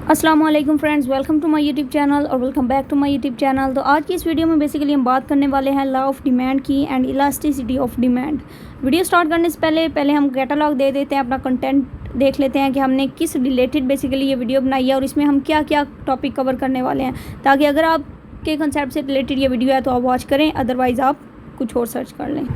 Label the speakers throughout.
Speaker 1: अस्सलाम वालेकुम friends, welcome to my YouTube channel और welcome back to my YouTube channel. तो आज की इस वीडियो में बेसिकली हम बात करने वाले हैं लॉ ऑफ डिमांड की and elasticity of demand. Video start करने से पहले हम कैटलॉग दे देते हैं, अपना कंटेंट देख लेते हैं कि हमने किस रिलेटेड बेसिकली ये वीडियो बनाई है और इसमें हम क्या क्या टॉपिक कवर करने वाले हैं, ताकि अगर आपके कंसेप्ट से रिलेटेड ये वीडियो है तो आप वॉच करें, अदरवाइज़ आप कुछ और सर्च कर लें।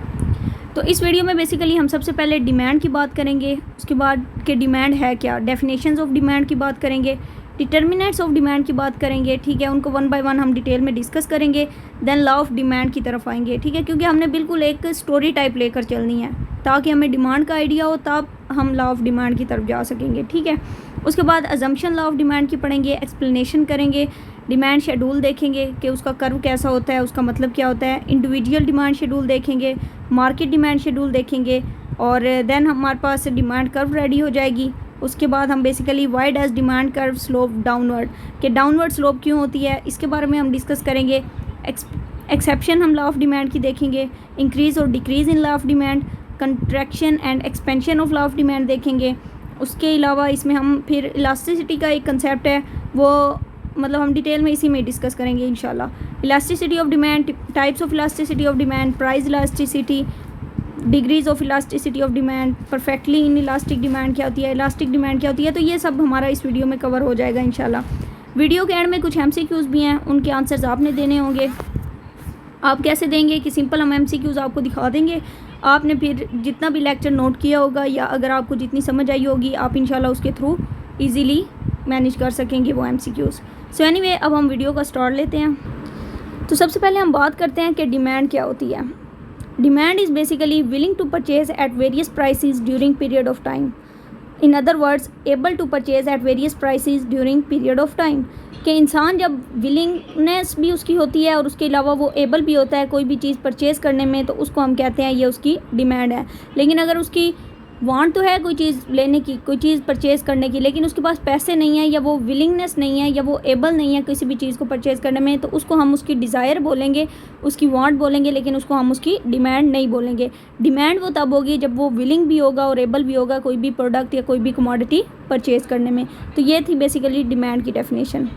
Speaker 1: तो इस वीडियो में बेसिकली हम सबसे पहले डिमांड की बात करेंगे, उसके बाद कि डिमांड है क्या, डेफिनेशंस ऑफ डिमांड की बात करेंगे, डिटर्मिनेंट्स ऑफ डिमांड की बात करेंगे, ठीक है, उनको वन बाय वन हम डिटेल में डिस्कस करेंगे। देन लॉ ऑफ डिमांड की तरफ आएंगे, ठीक है, क्योंकि हमने बिल्कुल एक स्टोरी टाइप लेकर चलनी है ताकि हमें डिमांड का आइडिया हो, तब हम लॉ ऑफ डिमांड की तरफ जा सकेंगे, ठीक है। उसके बाद अजम्पशन लॉ ऑफ डिमांड की पढ़ेंगे, एक्सप्लेनेशन करेंगे, डिमांड शेड्यूल देखेंगे कि उसका कर्व कैसा होता है, उसका मतलब क्या होता है, इंडिविजुअल डिमांड शेड्यूल देखेंगे, मार्केट डिमांड शेड्यूल देखेंगे और देन हमारे पास डिमांड कर्व रेडी हो जाएगी। उसके बाद हम basically why does demand curve slope downward, कि डाउनवर्ड स्लोप क्यों होती है, इसके बारे में हम डिस्कस करेंगे। एक्सेप्शन हम लॉ ऑफ डिमांड की देखेंगे, इंक्रीज़ और decrease in law of demand, contraction and expansion of law of demand देखेंगे। उसके अलावा इसमें हम फिर इलास्टिसिटी का एक कंसेप्ट है, वो मतलब हम डिटेल में इसी में डिस्कस करेंगे इंशाल्लाह। Elasticity of demand, types of elasticity of demand, price elasticity, degrees of elasticity of demand, perfectly in elastic demand क्या होती है, इलास्टिक डिमांड क्या होती है, तो ये सब हमारा इस वीडियो में कवर हो जाएगा इंशाल्लाह। वीडियो के एंड में कुछ MCQs भी हैं, उनके आंसर्स आपने देने होंगे। आप कैसे देंगे कि सिंपल हम MCQs आपको दिखा देंगे, आपने फिर जितना भी लेक्चर नोट किया होगा या अगर आपको जितनी समझ आई होगी आप इंशाल्लाह उसके थ्रू ईज़िली मैनेज कर सकेंगे वो MCQs। सो एनीवे, अब हम वीडियो का स्टार्ट लेते हैं। तो सबसे पहले हम बात करते हैं कि डिमांड क्या होती है। Demand is basically willing to purchase at various prices during period of time. In other words, able to purchase at various prices during period of time, कि इंसान जब विलिंगनेस भी उसकी होती है और उसके अलावा वो एबल भी होता है कोई भी चीज़ परचेज़ करने में, तो उसको हम कहते हैं ये उसकी डिमांड है। लेकिन अगर उसकी वांट तो है कोई चीज़ लेने की, कोई चीज़ परचेज़ करने की, लेकिन उसके पास पैसे नहीं है या वो विलिंगनेस नहीं है या वो एबल नहीं है किसी भी चीज़ को परचेज़ करने में, तो उसको हम उसकी डिज़ायर बोलेंगे, उसकी वांट बोलेंगे, लेकिन उसको हम उसकी डिमांड नहीं बोलेंगे। डिमांड वो तब होगी जब वो विलिंग भी होगा और एबल भी होगा कोई भी प्रोडक्ट या कोई भी कमोडिटी परचेज़ करने में। तो ये थी बेसिकली डिमांड की डेफिनेशन।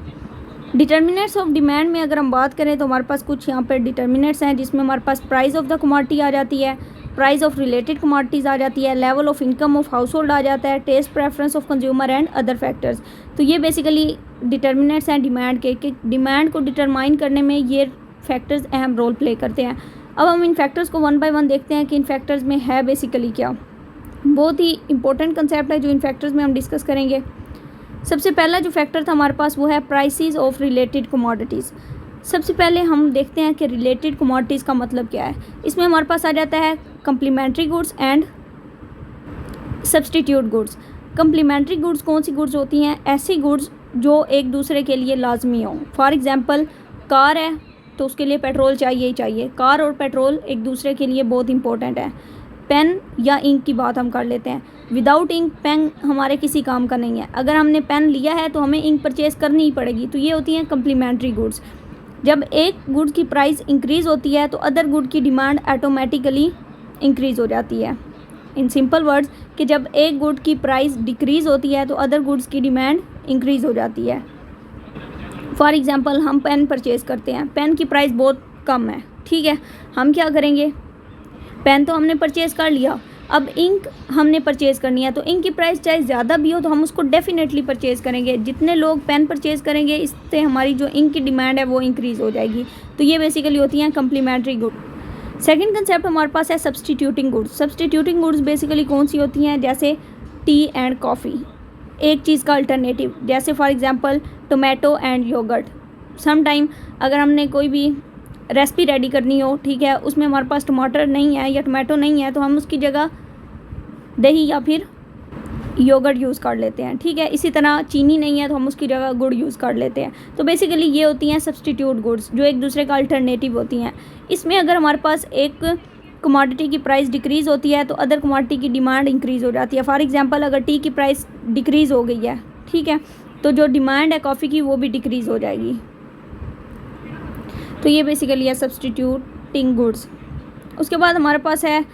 Speaker 1: डिटर्मिनेंट्स ऑफ डिमांड में अगर हम बात करें तो हमारे पास कुछ यहाँ पर डिटर्मिनेंट्स हैं, जिसमें हमारे पास प्राइस ऑफ द कमोडिटी आ जाती है, प्राइस ऑफ रिलेटेड कमोडिटीज़ आ जाती है, लेवल ऑफ इनकम ऑफ हाउस होल्ड आ जाता है, taste preference of consumer and other factors. तो ये बेसिकली डिटर्मिनेंट्स हैं डिमांड के, कि डिमांड को डिटरमाइन करने में ये फैक्टर्स अहम रोल प्ले करते हैं। अब हम इन फैक्टर्स को वन बाय वन देखते हैं कि इन फैक्टर्स में है बेसिकली क्या। बहुत ही इंपॉर्टेंट कंसेप्ट है जो इन फैक्टर्स में हम डिस्कस करेंगे। सबसे पहला जो फैक्टर था हमारे पास वो है प्राइसेस ऑफ रिलेटेड कमोडिटीज़। सबसे पहले हम देखते हैं कि रिलेटेड कमोडिटीज़ का मतलब क्या है। इसमें हमारे पास आ जाता है complementary goods and substitute goods. Complementary goods कौन सी गुड्स होती हैं? ऐसी गुड्स जो एक दूसरे के लिए लाजमी हों। फॉर एग्जांपल, कार है तो उसके लिए पेट्रोल चाहिए ही चाहिए, कार और पेट्रोल एक दूसरे के लिए बहुत इंपॉर्टेंट है। पेन या इंक की बात हम कर लेते हैं, विदाउट इंक पेन हमारे किसी काम का नहीं है। अगर हमने पेन लिया है तो हमें इंक परचेज़ करनी ही पड़ेगी। तो ये होती हैं कम्प्लीमेंट्री गुड्स। जब एक गुड्स की प्राइस इंक्रीज़ होती है तो अदर गुड की डिमांड ऑटोमेटिकली इंक्रीज़ हो जाती है। इन सिंपल वर्ड्स, कि जब एक गुड की प्राइस डिक्रीज़ होती है तो अदर गुड्स की डिमांड इंक्रीज़ हो जाती है। फॉर एग्जांपल, हम पेन परचेज़ करते हैं, पेन की प्राइस बहुत कम है, ठीक है, हम क्या करेंगे, पेन तो हमने परचेज़ कर लिया, अब इंक हमने परचेज़ करनी है, तो इंक की प्राइस चाहे ज़्यादा भी हो तो हम उसको डेफिनेटली परचेज़ करेंगे। जितने लोग पेन परचेज़ करेंगे इससे हमारी जो इंक की डिमांड है वो इंक्रीज़ हो जाएगी। तो ये बेसिकली होती हैं कम्प्लीमेंट्री गुड। सेकंड कंसेप्ट हमारे पास है substituting goods. Substituting goods basically कौन सी होती हैं? जैसे टी एंड कॉफ़ी, एक चीज़ का अल्टरनेटिव, जैसे for example tomato and yoghurt. Some time अगर हमने कोई भी रेसिपी रेडी करनी हो, ठीक है, उसमें हमारे पास टमाटर नहीं है या टोमेटो नहीं है, तो हम उसकी जगह दही या फिर योगर्ट यूज़ कर लेते हैं, ठीक है। इसी तरह चीनी नहीं है तो हम उसकी जगह गुड़ यूज़ कर लेते हैं। तो बेसिकली ये होती हैं सब्सटीट्यूट गुड्स जो एक दूसरे का अल्टरनेटिव होती हैं। इसमें अगर हमारे पास एक कमोडिटी की प्राइस डिक्रीज़ होती है तो अदर कमोडिटी की डिमांड इंक्रीज़ हो जाती है। फॉर एग्जांपल, अगर टी की प्राइस डिक्रीज़ हो गई है, ठीक है, तो जो डिमांड है कॉफ़ी की वो भी डिक्रीज़ हो जाएगी। तो ये बेसिकली है सब्सटीट्यूटिंग गुड्स। उसके बाद हमारे पास है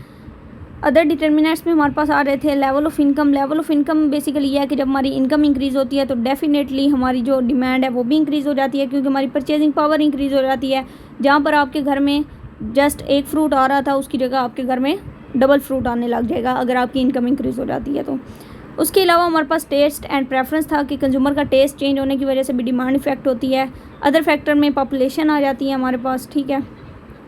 Speaker 1: अदर डिटर्मिनेंट्स में हमारे पास आ रहे थे level of income. Level of income basically ये है कि जब हमारी इनकम इंक्रीज़ होती है तो डेफिनेटली हमारी जो डिमांड है वो भी इंक्रीज़ हो जाती है, क्योंकि हमारी परचेजिंग पावर इंक्रीज़ हो जाती है। जहाँ पर आपके घर में जस्ट एक फ्रूट आ रहा था उसकी जगह आपके घर में डबल फ्रूट आने लग जाएगा अगर आपकी इनकम इंक्रीज़ हो जाती है तो। उसके अलावा हमारे पास टेस्ट एंड प्रेफरेंस था कि कंज्यूमर का टेस्ट चेंज होने की वजह से भी डिमांड इफेक्ट होती है। अदर फैक्टर में पॉपुलेशन आ जाती है हमारे पास, ठीक है।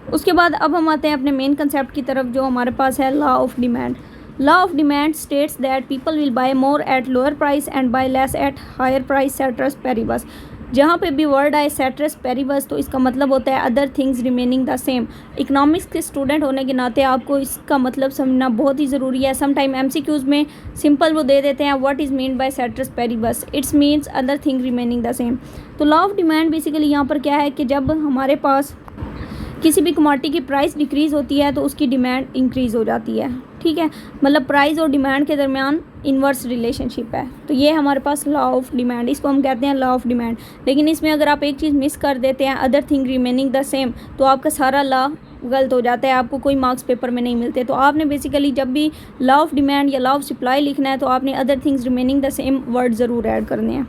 Speaker 1: उसके बाद अब हम आते हैं अपने मेन कंसेप्ट की तरफ जो हमारे पास है law of demand. Law of demand states that people will buy more at lower price and buy less at higher price ceteris paribus. जहाँ पे भी वर्ड आए सेटरस पेरिबस तो इसका मतलब होता है other things remaining the same. Economics के स्टूडेंट होने के नाते आपको इसका मतलब समझना बहुत ही ज़रूरी है। सम टाइम एमसीक्यूज़ में सिंपल वो दे देते हैं what is mean by ceteris paribus, it's means other thing remaining the same. तो लॉ ऑफ डिमांड बेसिकली यहाँ पर क्या है कि जब हमारे पास किसी भी कमोडिटी की प्राइस डिक्रीज़ होती है तो उसकी डिमांड इंक्रीज़ हो जाती है, ठीक है। मतलब प्राइस और डिमांड के दरमियान इन्वर्स रिलेशनशिप है। तो ये हमारे पास लॉ ऑफ डिमांड, इसको हम कहते हैं लॉ ऑफ डिमांड। लेकिन इसमें अगर आप एक चीज़ मिस कर देते हैं other thing remaining the same तो आपका सारा लॉ गलत हो जाता है, आपको कोई मार्क्स पेपर में नहीं मिलते। तो आपने बेसिकली जब भी लॉ ऑफ डिमांड या लॉ ऑफ सप्लाई लिखना है तो आपने other things remaining the same word ज़रूर ऐड करने हैं।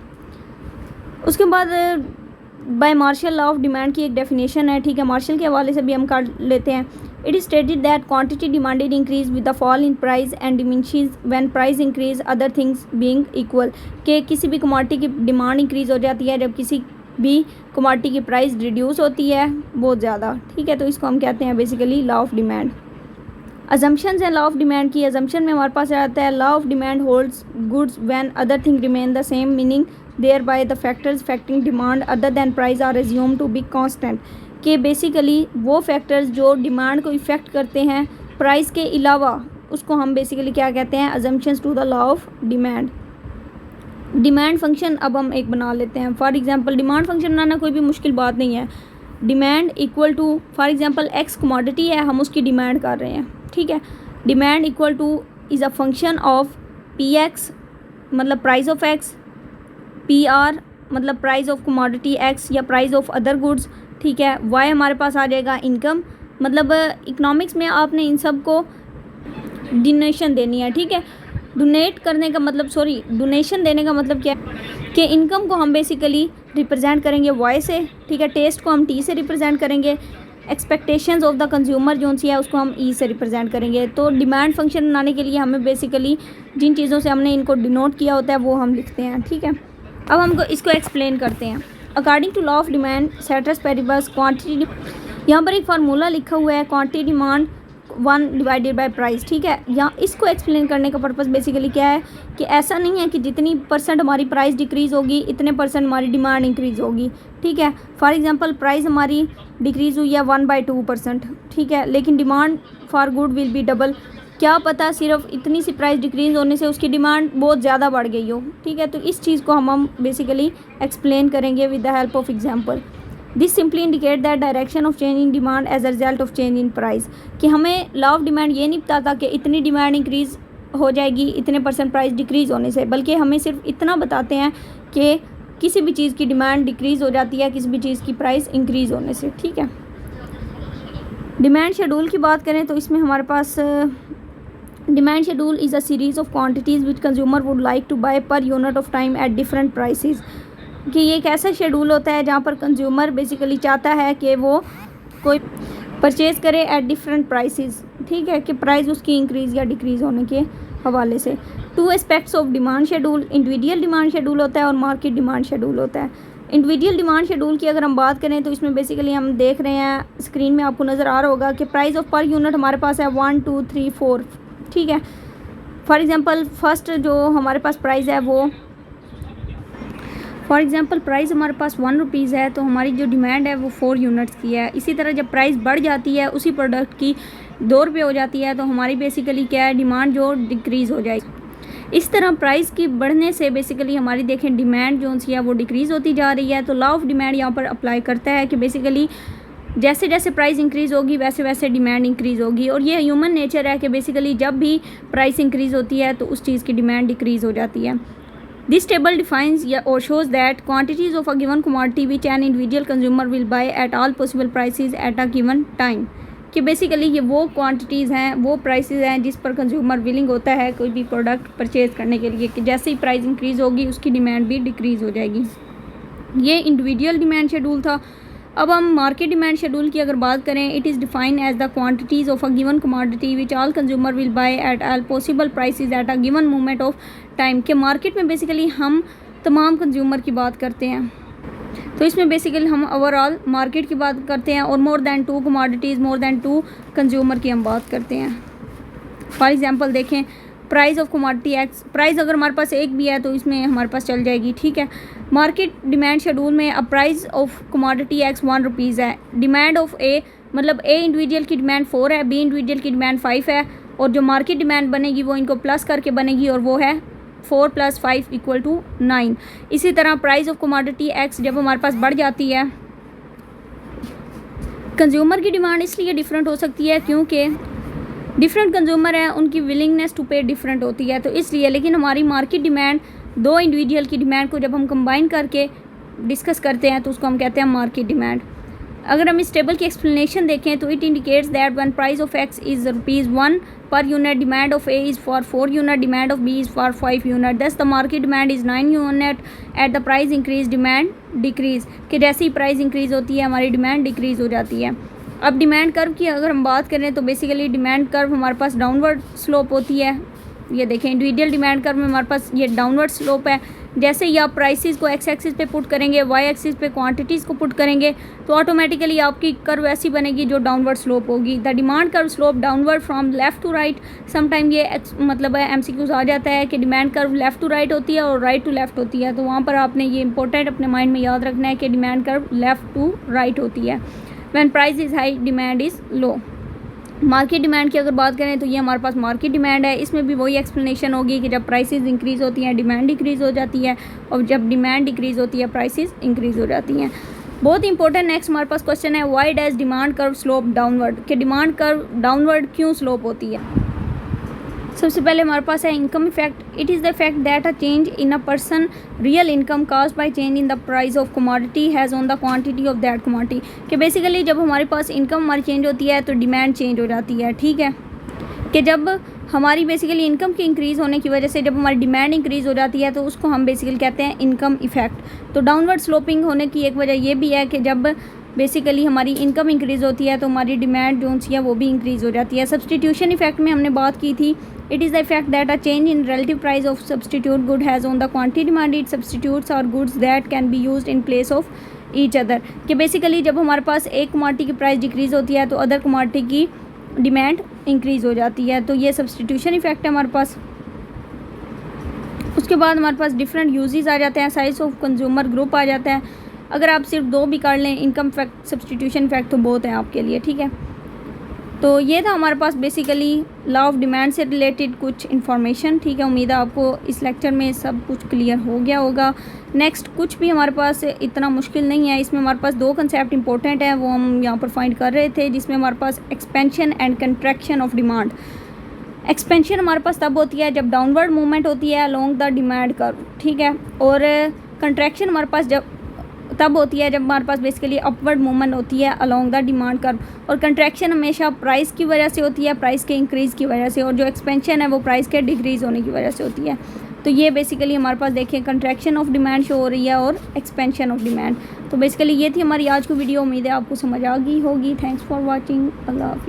Speaker 1: उसके बाद by Marshall law of demand की एक डेफिनेशन है, ठीक है। मार्शल के हवाले से भी हम कर लेते हैं। It is stated that quantity demanded increase with the fall in price and diminishes when price increase other things being equal. कि किसी भी कमोडिटी की डिमांड इंक्रीज हो जाती है जब किसी भी कमोडिटी की प्राइस रिड्यूस होती है बहुत ज़्यादा, ठीक है। तो इसको हम कहते हैं basically law of demand. Assumptions है लॉ ऑफ डिमांड की। अजम्पशन में हमारे पास आता है law of demand holds goods when other thing remain the same, meaning thereby the factors affecting demand other than price are assumed to be constant। कि basically वो factors जो demand को effect करते हैं प्राइस के अलावा उसको हम बेसिकली क्या कहते हैं, assumptions to the law of demand. Demand function अब हम एक बना लेते हैं। फॉर एग्जांपल डिमांड फंक्शन बनाना कोई भी मुश्किल बात नहीं है। Demand equal to for example X commodity है, हम उसकी डिमांड कर रहे हैं, ठीक है। Demand equal to is a function of P X मतलब price of X, P R मतलब प्राइस ऑफ कमोडिटी एक्स या प्राइस ऑफ अदर गुड्स, ठीक है। वाई हमारे पास आ जाएगा इनकम। मतलब इकोनॉमिक्स में आपने इन सब को डोनेशन देनी है, ठीक है। डोनेट करने का मतलब डोनेशन देने का मतलब क्या है कि इनकम को हम बेसिकली रिप्रेजेंट करेंगे वाई से, ठीक है। टेस्ट को हम टी से रिप्रेजेंट करेंगे। एक्सपेक्टेशंस ऑफ द कंज्यूमर जो सी है उसको हम ई से रिप्रेजेंट करेंगे। तो डिमांड फंक्शन बनाने के लिए हमें बेसिकली जिन चीज़ों से हमने इनको डिनोट किया होता है वो हम लिखते हैं, ठीक है। अब हमको इसको एक्सप्लेन करते हैं। According to law of demand ceteris paribus quantity, यहाँ पर एक फार्मूला लिखा हुआ है quantity demand 1 divided by price, ठीक है। यहाँ इसको एक्सप्लेन करने का पर्पस बेसिकली क्या है कि ऐसा नहीं है कि जितनी परसेंट हमारी प्राइस डिक्रीज़ होगी इतने परसेंट हमारी डिमांड इंक्रीज़ होगी, ठीक है। फॉर एग्जांपल प्राइस हमारी डिक्रीज़ हुई है 1/2%, ठीक है, लेकिन demand for good will be double. क्या पता सिर्फ इतनी सी प्राइस डिक्रीज़ होने से उसकी डिमांड बहुत ज़्यादा बढ़ गई हो, ठीक है। तो इस चीज़ को हम बेसिकली एक्सप्लेन करेंगे with the help of example. This simply indicate that direction of change in demand as a result of change in price. कि हमें लॉ ऑफ डिमांड ये नहीं बताता कि इतनी डिमांड इंक्रीज़ हो जाएगी इतने परसेंट प्राइस डिक्रीज़ होने से, बल्कि हमें सिर्फ इतना बताते हैं कि किसी भी चीज़ की डिमांड डिक्रीज़ हो जाती है किसी भी चीज़ की प्राइस इंक्रीज़ होने से, ठीक है। डिमांड शेड्यूल की बात करें तो इसमें हमारे पास demand schedule is a series of quantities which consumer would like to buy per unit of time at different prices. कि ये एक ऐसा शेड्यूल होता है जहाँ पर कंज्यूमर बेसिकली चाहता है कि वो कोई परचेज़ करे एट डिफरेंट प्राइसेस, ठीक है, कि प्राइस उसकी इंक्रीज़ या डिक्रीज़ होने के हवाले से। 2 aspects of demand schedule, individual demand schedule होता है और मार्केट डिमांड शेड्यूल होता है। इंडिविजुअल डिमांड शेड्यूल की अगर हम बात करें तो इसमें बेसिकली हम देख रहे हैं स्क्रीन में आपको नज़र आ रहा होगा कि प्राइस ऑफ पर यूनिट हमारे पास है 1 2 3 4, ठीक है। फॉर एग्जांपल फर्स्ट जो हमारे पास प्राइस है वो प्राइस हमारे पास 1 रुपीज़ है तो हमारी जो डिमांड है वो 4 यूनिट्स की है। इसी तरह जब प्राइस बढ़ जाती है उसी प्रोडक्ट की 2 रुपये हो जाती है तो हमारी बेसिकली क्या है डिमांड जो डिक्रीज़ हो जाएगी। इस तरह प्राइस की बढ़ने से बेसिकली हमारी देखें डिमांड जो सी है वो डिक्रीज़ होती जा रही है। तो लॉ ऑफ डिमांड यहाँ पर अप्लाई करता है कि बेसिकली जैसे जैसे प्राइस इंक्रीज़ होगी वैसे वैसे डिमांड इंक्रीज़ होगी। और ये ह्यूमन नेचर है कि बेसिकली जब भी प्राइस इंक्रीज़ होती है तो उस चीज़ की डिमांड डिक्रीज़ हो जाती है। दिस टेबल डिफाइंस और shows that quantities of a given commodity which an individual consumer will buy at all possible prices at a given time. कि बेसिकली ये वो क्वांटिटीज़ हैं, वो प्राइसेस हैं जिस पर कंज्यूमर विलिंग होता है कोई भी प्रोडक्ट परचेज़ करने के लिए, कि जैसे ही प्राइस इंक्रीज़ होगी उसकी डिमांड भी डिक्रीज़ हो जाएगी। ये इंडिविजुअल डिमांड शेड्यूल था। अब हम मार्केट डिमांड शेड्यूल की अगर बात करें, it is defined as the quantities of a given commodity which all consumer will buy at all possible prices at a given moment of time. के market में basically हम तमाम कंज्यूमर की बात करते हैं, तो इसमें बेसिकली हम ओवरऑल मार्केट की बात करते हैं और more than 2 commodities, more than 2 consumer की हम बात करते हैं। फॉर एग्जांपल देखें, price of commodity x, price अगर हमारे पास एक भी है तो इसमें हमारे पास चल जाएगी, ठीक है। मार्केट डिमांड शेड्यूल में अब price of commodity x 1 rupees है, डिमांड ऑफ ए मतलब ए इंडिविजुअल की डिमांड 4 है, बी इंडिविजुअल की डिमांड 5 है, और जो मार्केट डिमांड बनेगी वो इनको प्लस करके बनेगी और वो है 4 + 5 = 9। इसी तरह प्राइस ऑफ कमोडिटी एक्स जब हमारे पास बढ़ जाती है, कंज्यूमर की डिमांड इसलिए डिफरेंट हो सकती है क्योंकि डिफरेंट कंज्यूमर हैं, उनकी विलिंगनेस टू पे डिफरेंट होती है, तो इसलिए। लेकिन हमारी मार्केट डिमांड 2 इंडिविजुअल की डिमांड को जब हम कंबाइन करके डिस्कस करते हैं तो उसको हम कहते हैं मार्केट डिमांड। अगर हम इस टेबल की एक्सप्लेनेशन देखें तो it indicates that when price of X is ₹1 per unit, demand of A is for 4 unit, demand of B is for 5 unit, thus the market demand is 9 unit at the price increase demand decrease, कि जैसे ही price increase होती है हमारी demand decrease हो जाती है। अब demand curve की अगर हम बात करें तो बेसिकली डिमांड कर्व हमारे पास डाउनवर्ड स्लोप होती है। ये देखें, इंडिविजुअल डिमांड कर्व में हमारे पास ये डाउनवर्ड स्लोप है। जैसे ही आप प्राइसेस को एक्स एक्सिस पे पुट करेंगे, वाई एक्सिस पे क्वांटिटीज़ को पुट करेंगे, तो ऑटोमेटिकली आपकी कर्व ऐसी बनेगी जो डाउनवर्ड स्लोप होगी। The demand curve slope downward from left to right. Sometime ये मतलब MCQs आ जाता है कि demand curve left to right होती है और राइट टू लेफ़्ट होती है, तो वहाँ पर आपने ये इंपॉर्टेंट अपने माइंड में याद रखना है कि demand curve left to right होती है। When price is high demand is low. Market demand की अगर बात करें तो ये हमारे पास मार्केट डिमांड है, इसमें भी वही एक्सप्लेनेशन होगी कि जब प्राइसेस इंक्रीज़ होती हैं डिमांड डिक्रीज़ हो जाती है, और जब डिमांड डिक्रीज़ होती है प्राइसेस इंक्रीज़ हो जाती हैं। बहुत इंपॉर्टेंट नेक्स्ट हमारे पास क्वेश्चन है, why does demand curve slope downward, कि डिमांड कर्व डाउनवर्ड क्यों स्लोप होती है। सबसे पहले हमारे पास है income effect. It is the effect that a change in a person real income caused by change in the price of commodity has on the quantity of that commodity, कि basically जब हमारे पास इनकम हमारी change होती है तो demand change हो जाती है, ठीक है। कि जब हमारी बेसिकली इनकम की इंक्रीज़ होने की वजह से जब हमारी डिमांड इंक्रीज़ हो जाती है तो उसको हम बेसिकली कहते हैं इनकम इफेक्ट। तो डाउनवर्ड स्लोपिंग होने की एक वजह ये भी है कि जब बेसिकली हमारी इनकम इंक्रीज़ होती है तो हमारी डिमांड जो सी है वो भी इंक्रीज़ हो जाती है। सब्सटीट्यूशन इफेक्ट में हमने बात की थी, it is the effect that a change in relative price of substitute good has on the quantity demanded substitutes और goods that can be used in place of each other, कि basically जब हमारे पास एक कमोडिटी की price decrease होती है तो other commodity की डिमांड इंक्रीज़ हो जाती है, तो ये सब्सटीट्यूशन इफेक्ट है हमारे पास। उसके बाद हमारे पास डिफरेंट यूजेस आ जाते हैं, साइज ऑफ कंज्यूमर ग्रुप आ जाता है। अगर आप सिर्फ 2 भी कर लें, इनकम इफेक्ट सब्सटीट्यूशन इफेक्ट, तो बहुत है आपके लिए, ठीक है। तो ये था हमारे पास बेसिकली लॉ ऑफ डिमांड से रिलेटेड कुछ इन्फॉर्मेशन, ठीक है। उम्मीद है आपको इस लेक्चर में सब कुछ क्लियर हो गया होगा। नेक्स्ट कुछ भी हमारे पास इतना मुश्किल नहीं है, इसमें हमारे पास 2 कंसेप्ट इंपॉर्टेंट हैं, वो हम यहाँ पर फाइंड कर रहे थे, जिसमें हमारे पास expansion and contraction of demand. Expansion हमारे पास तब होती है जब डाउनवर्ड मूवमेंट होती है अलोंग द डिमांड कर्व, ठीक है, और कंट्रैक्शन हमारे पास जब तब होती है जब हमारे पास बेसिकली अपवर्ड मूवमेंट होती है अलोंग द डिमांड कर्व। और कंट्रैक्शन हमेशा प्राइस की वजह से होती है, प्राइस के इंक्रीज़ की वजह से, और जो एक्सपेंशन है वो प्राइस के डिक्रीज़ होने की वजह से होती है। तो ये बेसिकली हमारे पास देखिए कंट्रैक्शन ऑफ डिमांड शो हो रही है और एक्सपेंशन ऑफ डिमांड। तो बेसिकली ये थी हमारी आज की वीडियो। उम्मीद है आपको समझ आ गई होगी। Thanks for watching. अल्लाह हाफिज़।